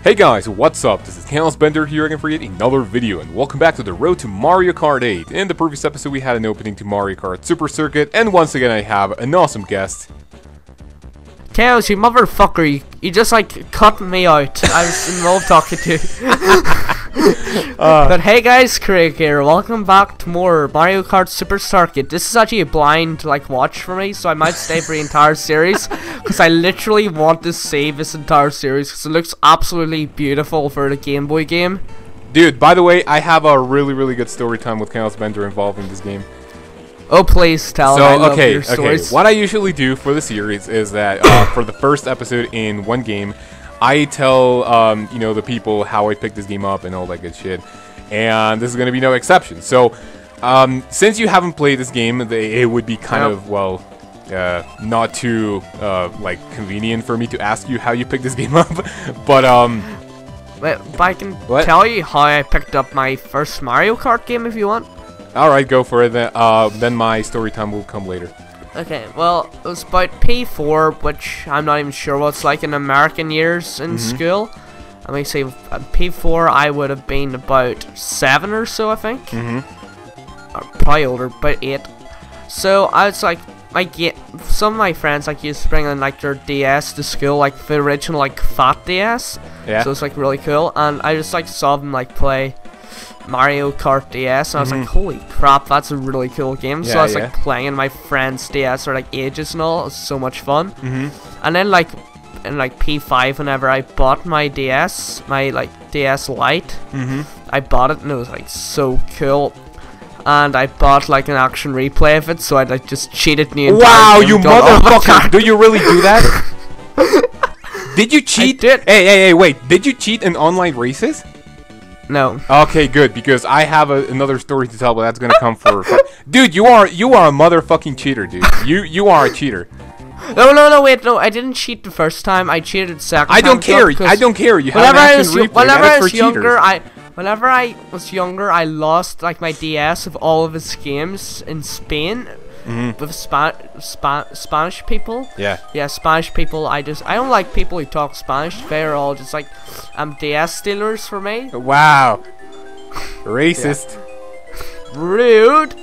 Hey guys, what's up? This is kaozbender here again for yet another video, and welcome back to the road to Mario Kart 8. In the previous episode we had an opening to Mario Kart Super Circuit, and once again I have an awesome guest. Chaos, you motherfucker, you just like cut me out. I was involved talking to you. But hey guys, Craig here, welcome back to more Mario Kart Super Circuit. This is actually a blind watch for me, so I might stay for the entire series, because I literally want to save this entire series, because it looks absolutely beautiful for the Game Boy game. Dude, by the way, I have a really good story time with kaozbender involved in this game. Oh, please tell me. I love your stories. What I usually do for the series is that for the first episode in one game, I tell you know, the people how I picked this game up and all that good shit, and this is gonna be no exception. So since you haven't played this game, it would be kind of, well, not too like convenient for me to ask you how you picked this game up. But I can tell you how I picked up my first Mario Kart game if you want. Alright, go for it. Then my story time will come later. Okay, well, it was about P4, which I'm not even sure what it's like in American years in school. Let me see, P4 I would have been about 7 or so, I think. Probably older, about 8. So I was like, some of my friends used to bring in their DS to school, like the original fat DS. Yeah. So it's really cool, and I just saw them play Mario Kart DS, and I was like, holy crap, that's a really cool game. So I was playing in my friend's DS for ages and all. It was so much fun. And then in P5, whenever I bought my DS, my DS Lite, I bought it and it was so cool. And I bought an action replay of it, so I just cheated the entire Wow, game. you motherfucker! Do you really do that? Did you cheat? I did. Hey, wait, did you cheat in online races? No. Okay, good, because I have another story to tell, but that's gonna come for dude, you are a motherfucking cheater, dude. You are a cheater. No, wait, no, I didn't cheat the first time. I cheated the second time. I don't care. You have an action replay. Whenever I was younger, I lost my DS of all of his games in Spain. With Spanish people. Yeah, Spanish people. I don't like people who talk Spanish. They're all just DS stealers for me. Wow. Racist. Yeah. Rude.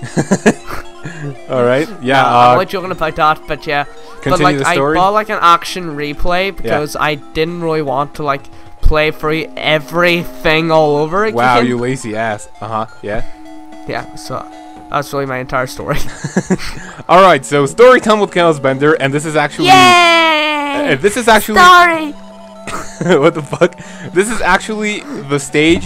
Alright, yeah. I'm not joking about that, but yeah. Continue the story. I bought an action replay because I didn't really want to play through everything all over again. Wow, you lazy ass. Yeah. Yeah, so that's really my entire story. Alright, so story time with kaozbender, and this is actually... Yay! This is actually... Story! What the fuck? This is actually the stage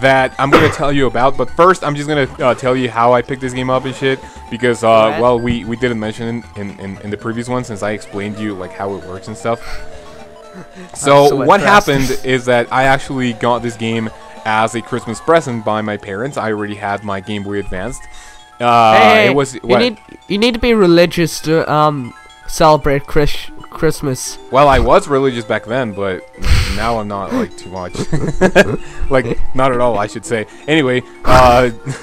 that I'm gonna tell you about, but first I'm just gonna tell you how I picked this game up and shit, because, well, we didn't mention in the previous one, since I explained to you, how it works and stuff. So what happened is that I actually got this game as a Christmas present by my parents. I already had my Game Boy Advanced. Hey, it was you need to be religious to celebrate Christmas. Well, I was religious back then, but now I'm not too much. Not at all, I should say. Anyway,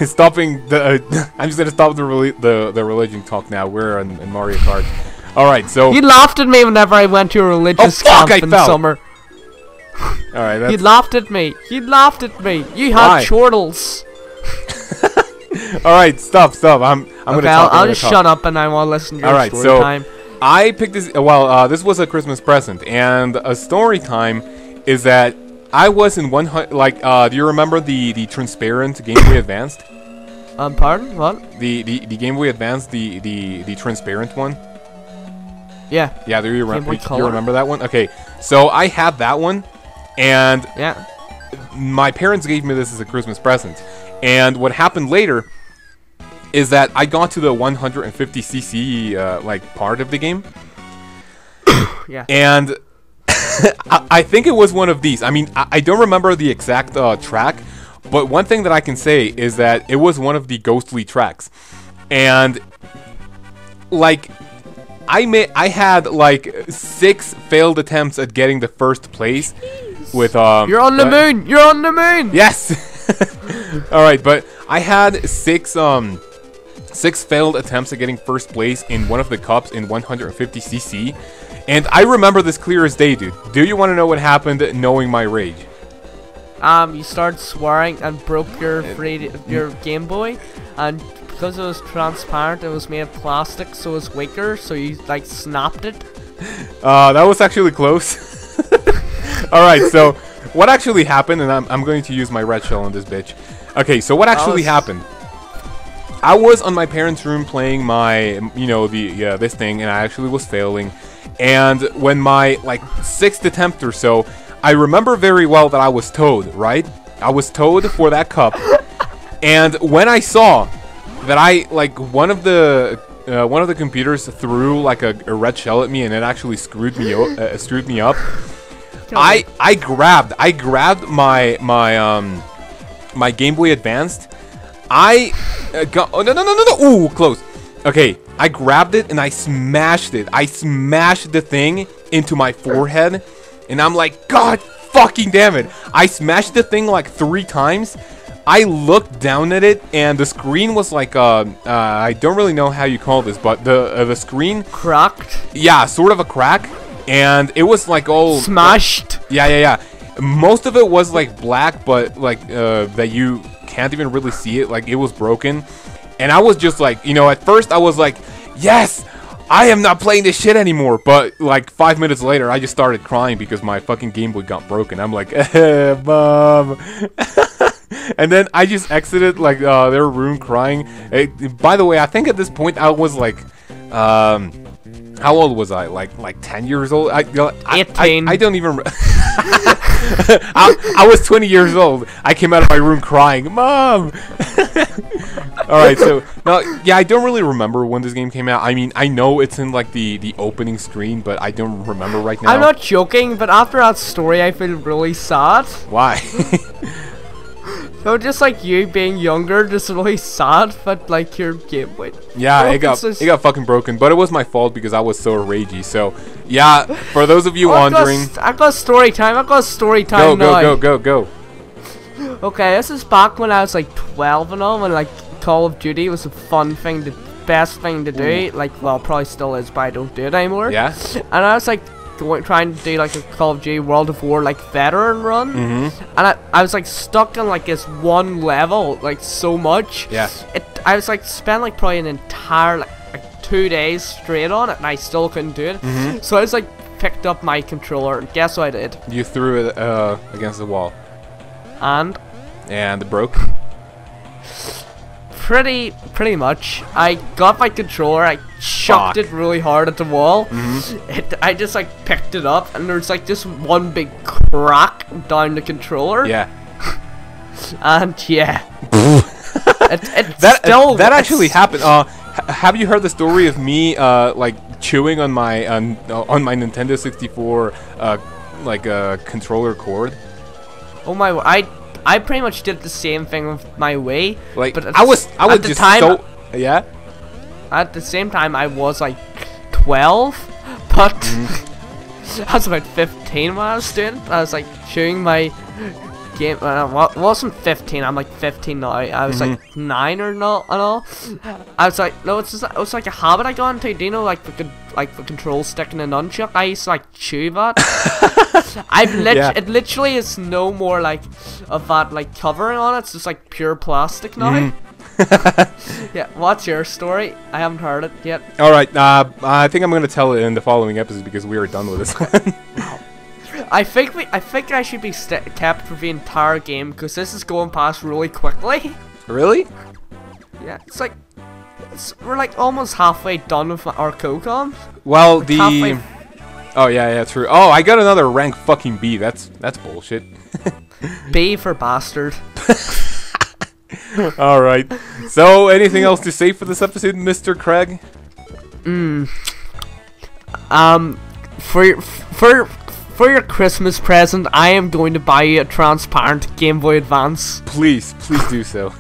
stopping the I'm just gonna stop the religion talk now. We're in Mario Kart. All right, so you laughed at me whenever I went to a religious camp in summer. All right, you laughed at me. You laughed at me. You had chortles. All right, stop. I'm gonna talk. I'll just shut up and I want to listen to your story time. I picked this. Well, this was a Christmas present, and a story time is that I was in do you remember the transparent Game Boy Advanced? Pardon? What? The Game Boy Advanced, the transparent one. Yeah. Yeah. Do you remember that one? Okay. So I had that one, and my parents gave me this as a Christmas present. And what happened later is that I got to the 150cc part of the game. Yeah. And I think it was one of these. I mean, I don't remember the exact track, but one thing that I can say is that it was one of the ghostly tracks. And I had 6 failed attempts at getting the first place. With You're on the moon. You're on the moon. Yes. All right, but I had 6 failed attempts at getting first place in one of the cups in 150cc, And I remember this clear as day, dude. Do you want to know what happened knowing my rage? you started swearing and broke your Game Boy, and because it was transparent, it was made of plastic, so it was weaker. So you like snapped it. That was actually close. All right, so what actually happened? And I'm going to use my red shell on this bitch. Okay, so what actually happened? I was on my parents' room playing my, this thing, and I actually was failing. And when my like 6th attempt or so, I remember very well that I was towed, right? I was towed for that cup. And when I saw that one of the computers threw like a red shell at me, and it actually screwed me up. I grabbed my Game Boy Advanced. I got ooh, close. Okay, I grabbed it and I smashed it. I smashed the thing into my forehead, and I'm like, God fucking damn it! I smashed the thing like 3 times. I looked down at it, and the screen was like I don't really know how you call this, but the screen cracked. Yeah, sort of a crack, and it was like all smashed. Yeah. Most of it was like black, but like that you can't even really see it. Like it was broken, and I was just like, at first I was like, yes, I am not playing this shit anymore. But like 5 minutes later, I just started crying because my fucking Game Boy got broken. I'm like, Mom. And then I just exited like their room crying. By the way, I think at this point I was like, how old was I? Like 10 years old? 18. I don't even. I was 20 years old. I came out of my room crying, Mom. All right, so now, yeah, I don't really remember when this game came out. I mean, I know it's in like the opening screen, but I don't remember right now. I'm not joking, but after that story, I feel really sad. Why? So just like you being younger, just really sad, but like your Game Boy. Yeah, it got fucking broken, but it was my fault because I was so ragey. So yeah, for those of you wondering, I got story time. Go. Okay, this is back when I was like 12 and all, when like Call of Duty was a fun thing, the best thing to do. Like, well, probably still is, but I don't do it anymore. Yeah. And I was like trying to do like a Call of Duty World of War like veteran run, and I was like stuck on like this one level like so much. Yeah. I was like spent like probably an entire like 2 days straight on it, and I still couldn't do it. So I was like picked up my controller, and guess what I did? You threw it against the wall. And it broke. Pretty much. I got my controller, I chucked it really hard at the wall. I just like picked it up, and there's like just one big crack down the controller. Yeah. And yeah. That actually happened. Have you heard the story of me like chewing on my Nintendo 64 controller cord? Oh my! I pretty much did the same thing with my Wii. Like, but I was just so yeah. At the same time, I was like 12, but I was about 15 when I was doing it. I was like chewing my game. Wasn't 15. I'm like 15 now. I was like 9 or not and all. I was like, no, it's like a habit I got into. Do you know, like the control stick and a nunchuck? I used to like chew that. It literally is no more like of that like covering on it. It's just like pure plastic now. Yeah, what's your story? I haven't heard it yet. All right, I think I'm gonna tell it in the following episode because we are done with this one. I think I should be kept for the entire game because this is going past really quickly. Really? Yeah, we're like almost halfway done with our co-com. Well, oh yeah, true. Oh, I got another rank fucking B. That's bullshit. B for bastard. All right. So, anything else to say for this episode, Mr. Craig? For your Christmas present, I am going to buy you a transparent Game Boy Advance. Please do so.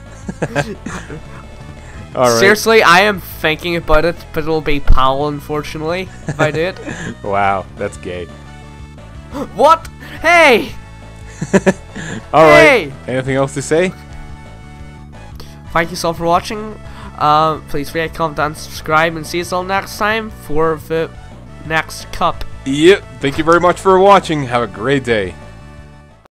All right. Seriously, I am thinking about it, but it'll be PAL, unfortunately, if I do it. Wow, that's gay. What? Hey! All right. Anything else to say? Thank you so for watching. Please rate, comment, and subscribe, and see us all next time for the next cup. Yep. Thank you very much for watching. Have a great day.